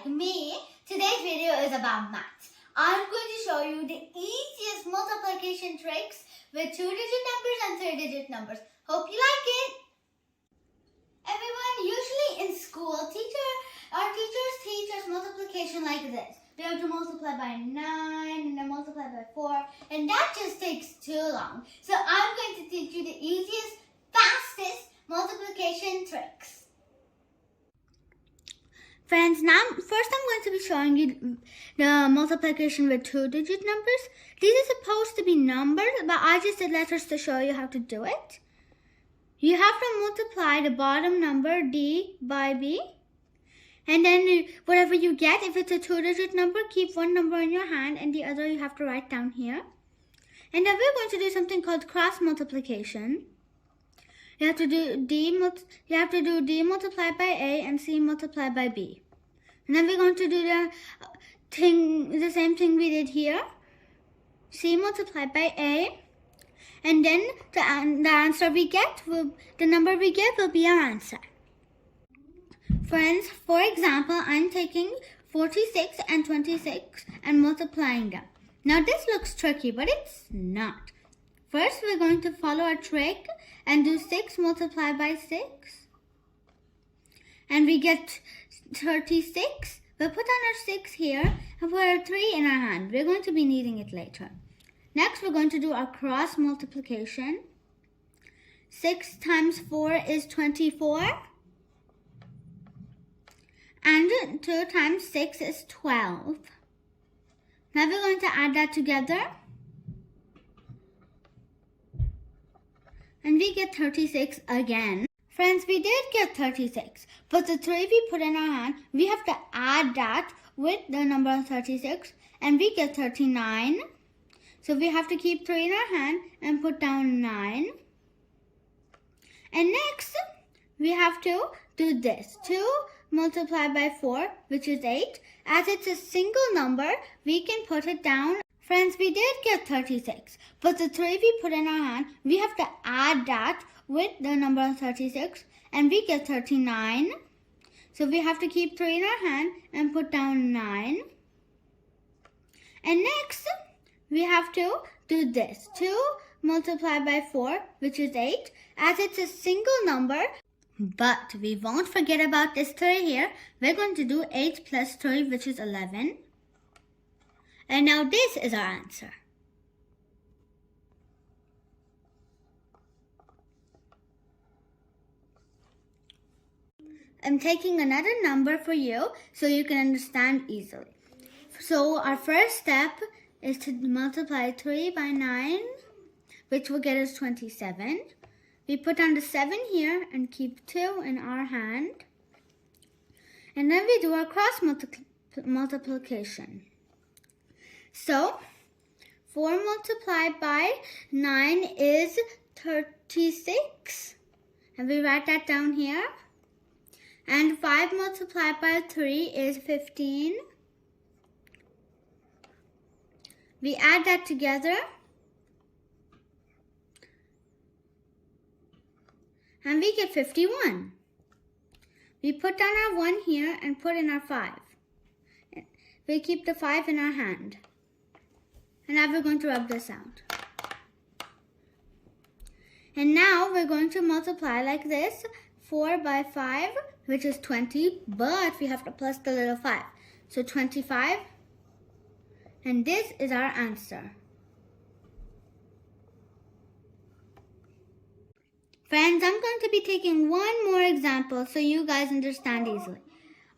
like me, today's video is about maths. I'm going to show you the easiest multiplication tricks with 2-digit numbers and 3-digit numbers. Hope you like it. Everyone, usually in school, our teachers teach us multiplication like this. We have to multiply by 9 and then multiply by 4, and that just takes too long. So I'm going to teach you the easiest, fastest multiplication tricks. Friends, now first I'm going to be showing you the multiplication with 2-digit numbers. These are supposed to be numbers, but I just did letters to show you how to do it. You have to multiply the bottom number D by B. And then whatever you get, if it's a 2-digit number, keep one number in your hand and the other you have to write down here. And then we're going to do something called cross multiplication. You have to do D multiplied by A and C multiplied by B. And then we're going to do the same thing we did here. C multiplied by A. And then the answer we get, the number we get will be our answer. Friends, for example, I'm taking 46 and 26 and multiplying them. Now this looks tricky, but it's not. First, we're going to follow a trick and do 6 multiplied by 6. And we get 36. We'll put on our 6 here and put our 3 in our hand. We're going to be needing it later. Next, we're going to do our cross multiplication. 6 times 4 is 24. And 2 times 6 is 12. Now we're going to add that together. And we get 36 again. Friends, we did get 36. But the 3 we put in our hand, we have to add that with the number 36. And we get 39. So we have to keep 3 in our hand and put down 9. And next, we have to do this. 2 multiplied by 4, which is 8. As it's a single number, we can put it down. Friends, we did get 36, but the 3 we put in our hand, we have to add that with the number 36, and we get 39. So we have to keep 3 in our hand and put down 9. And next, we have to do this. 2 multiplied by 4, which is 8. As it's a single number, but we won't forget about this 3 here. We're going to do 8 plus 3, which is 11. And now this is our answer. I'm taking another number for you so you can understand easily. So our first step is to multiply 3 by 9, which will get us 27. We put on the 7 here and keep 2 in our hand. And then we do our cross multiplication. So, 4 multiplied by 9 is 36. And we write that down here. And 5 multiplied by 3 is 15. We add that together. And we get 51. We put down our 1 here and put in our 5. We keep the 5 in our hand. And now we're going to rub this out. And now we're going to multiply like this. 4 by 5, which is 20, but we have to plus the little 5. So 25. And this is our answer. Friends, I'm going to be taking one more example so you guys understand easily.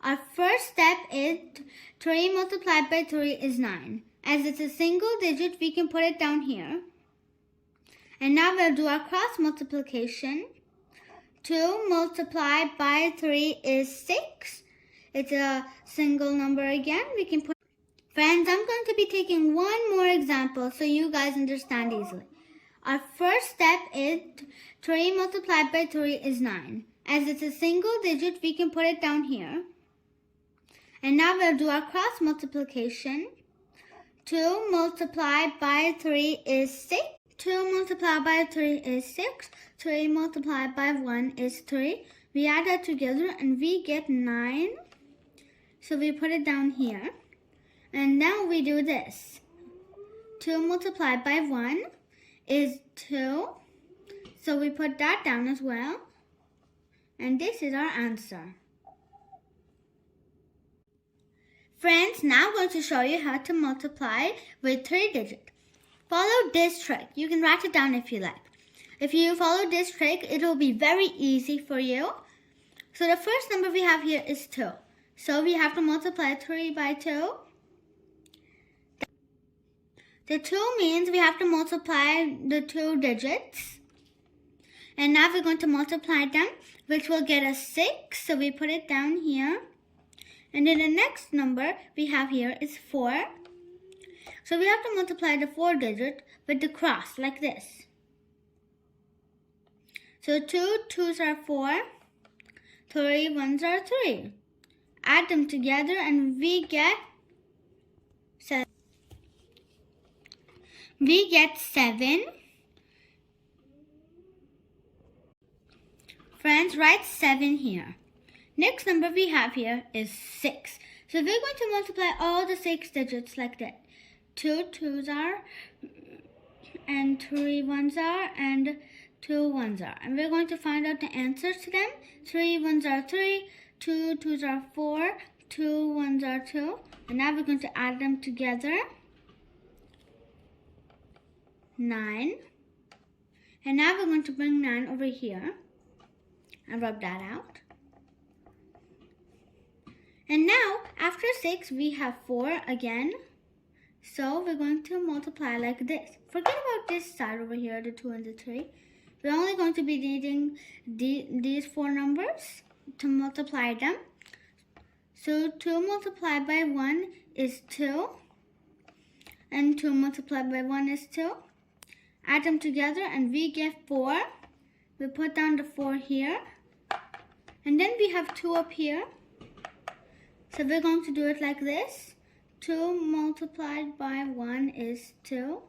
Our first step is 3 multiplied by 3 is 9. As it's a single digit, we can put it down here. And now we'll do our cross multiplication. 2 multiplied by 3 is 6. It's a single number again. We can put. Friends, I'm going to be taking one more example so you guys understand easily. Our first step is 3 multiplied by 3 is 9. As it's a single digit, we can put it down here. And now we'll do our cross multiplication. 2 multiplied by 3 is 6. 2 multiplied by 3 is 6. 3 multiplied by 1 is 3. We add that together and we get 9. So we put it down here. And now we do this. 2 multiplied by 1 is 2. So we put that down as well. And this is our answer. Friends, now I'm going to show you how to multiply with 3 digits. Follow this trick. You can write it down if you like. If you follow this trick, it will be very easy for you. So the first number we have here is 2. So we have to multiply 3 by 2. The 2 means we have to multiply the 2 digits. And now we're going to multiply them, which will get us 6. So we put it down here. And then the next number we have here is 4. So we have to multiply the 4 digit with the cross, like this. So 2 2s are 4, 3 1s are 3. Add them together and we get 7. We get 7. Friends, write 7 here. Next number we have here is 6. So we're going to multiply all the 6 digits like that. 2 2s are, and 3 1s are, and 2 1s are. And we're going to find out the answers to them. 3 1s are 3, 2 2s are 4, 2 1s are 2. And now we're going to add them together. 9. And now we're going to bring 9 over here and rub that out. And now, after 6, we have 4 again. So we're going to multiply like this. Forget about this side over here, the 2 and the 3. We're only going to be needing these 4 numbers to multiply them. So 2 multiplied by 1 is 2. And 2 multiplied by 1 is 2. Add them together and we get 4. We put down the 4 here. And then we have 2 up here. So we're going to do it like this. 2 multiplied by 1 is 2.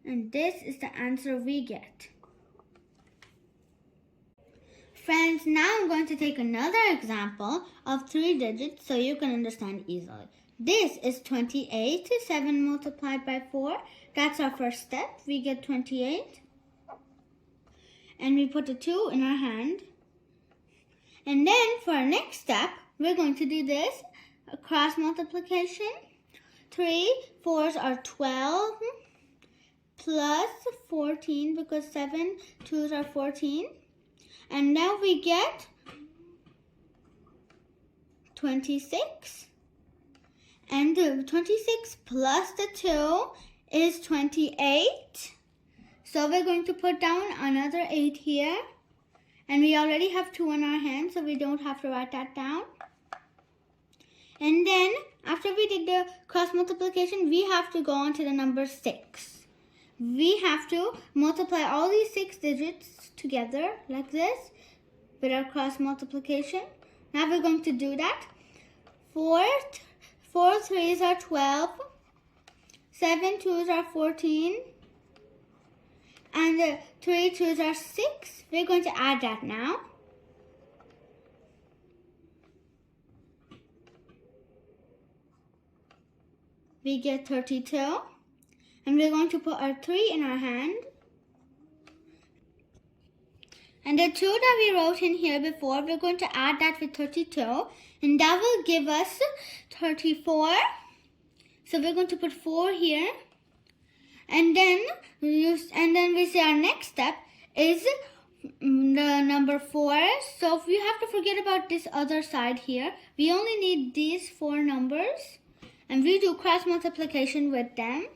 And this is the answer we get. Friends, now I'm going to take another example of 3 digits so you can understand easily. This is 28. 7 multiplied by 4. That's our first step. We get 28. And we put the 2 in our hand. And then for our next step, we're going to do this. A cross multiplication. 3 4s are 12 plus 14 because 7 2s are 14. And now we get 26. And the 26 plus the 2 is 28. So we're going to put down another 8 here. And we already have 2 in our hand, so we don't have to write that down. And then, after we did the cross multiplication, we have to go on to the number 6. We have to multiply all these 6 digits together, like this, with our cross multiplication. Now we're going to do that. 4 3s are 12. 7 2s are 14. And 3 2s are 6. We're going to add that now. We get 32. And we're going to put our 3 in our hand. And the 2 that we wrote in here before, we're going to add that with 32. And that will give us 34. So we're going to put 4 here. And then we say our next step is the number 4. So if we have to forget about this other side here, we only need these 4 numbers. And we do cross multiplication with them.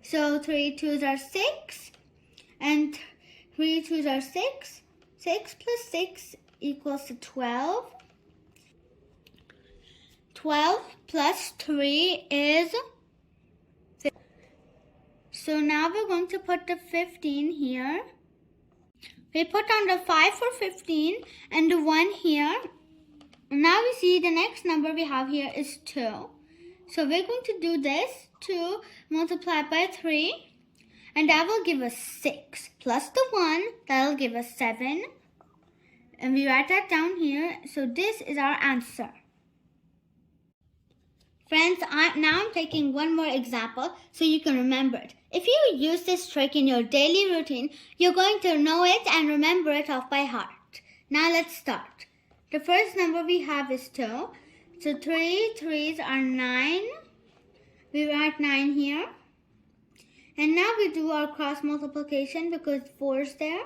So 3 2s are 6. And 3 2s are 6. 6 plus 6 equals to 12. 12 plus 3 is 15. So now we're going to put the 15 here. We put on the 5 for 15 and the 1 here. Now we see the next number we have here is 2. So we're going to do this. 2 multiplied by 3. And that will give us 6. Plus the 1, that will give us 7. And we write that down here. So this is our answer. Friends, now I'm taking one more example so you can remember it. If you use this trick in your daily routine, you're going to know it and remember it off by heart. Now let's start. The first number we have is 2. So 3 3s are 9. We write 9 here. And now we do our cross multiplication because 4 is there.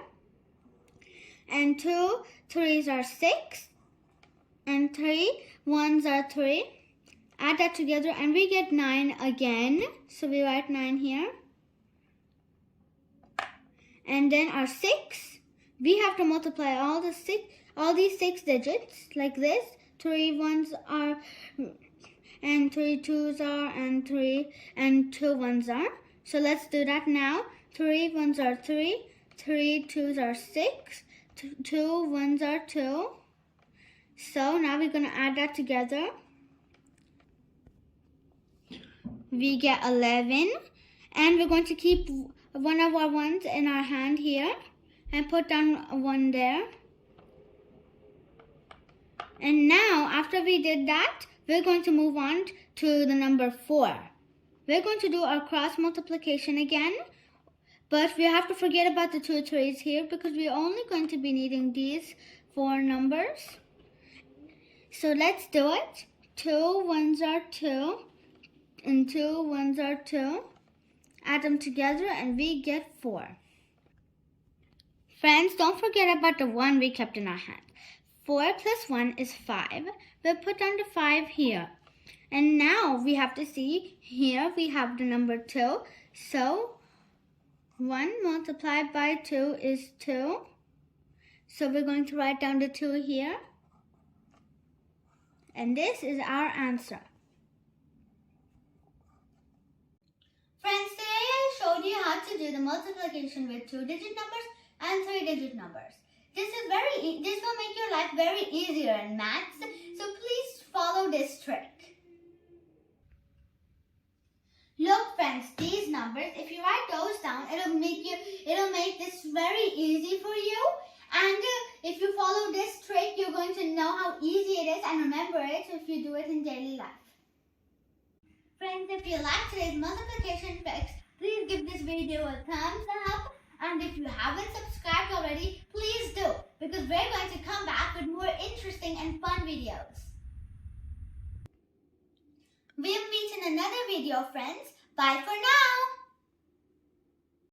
And 2 3s are 6. And 3 1s are 3. Add that together and we get 9 again. So we write 9 here. And then our 6, we have to multiply all these 6 digits like this. 3 1s are, and 3 2s are, and 3 and 2 1s are. So let's do that now. 3 1s are 3, 3 2s are 6, 2 1s are 2. So now we're going to add that together. We get 11, and we're going to keep one of our ones in our hand here and put down one there. And now after we did that, we're going to move on to the number 4. We're going to do our cross multiplication again, but we have to forget about the 2 3s here because we're only going to be needing these 4 numbers. So let's do it. 2 1s are 2. And 2 1s are 2. Add them together and we get 4. Friends, don't forget about the 1 we kept in our hand. 4 plus 1 is 5. We'll put down the 5 here. And now we have to see here we have the number 2. So 1 multiplied by 2 is 2. So we're going to write down the 2 here. And this is our answer. Friends, today I showed you how to do the multiplication with 2-digit numbers and 3-digit numbers. This will make your life very easier in maths, so please follow this trick. Look friends, these numbers, if you write those down, it'll make this very easy for you. And if you follow this trick, you're going to know how easy it is and remember it if you do it in daily life. Friends, if you like today's multiplication tricks, please give this video a thumbs up. And if you haven't subscribed already, please do, because we're going to come back with more interesting and fun videos. We'll meet in another video, friends. Bye for now.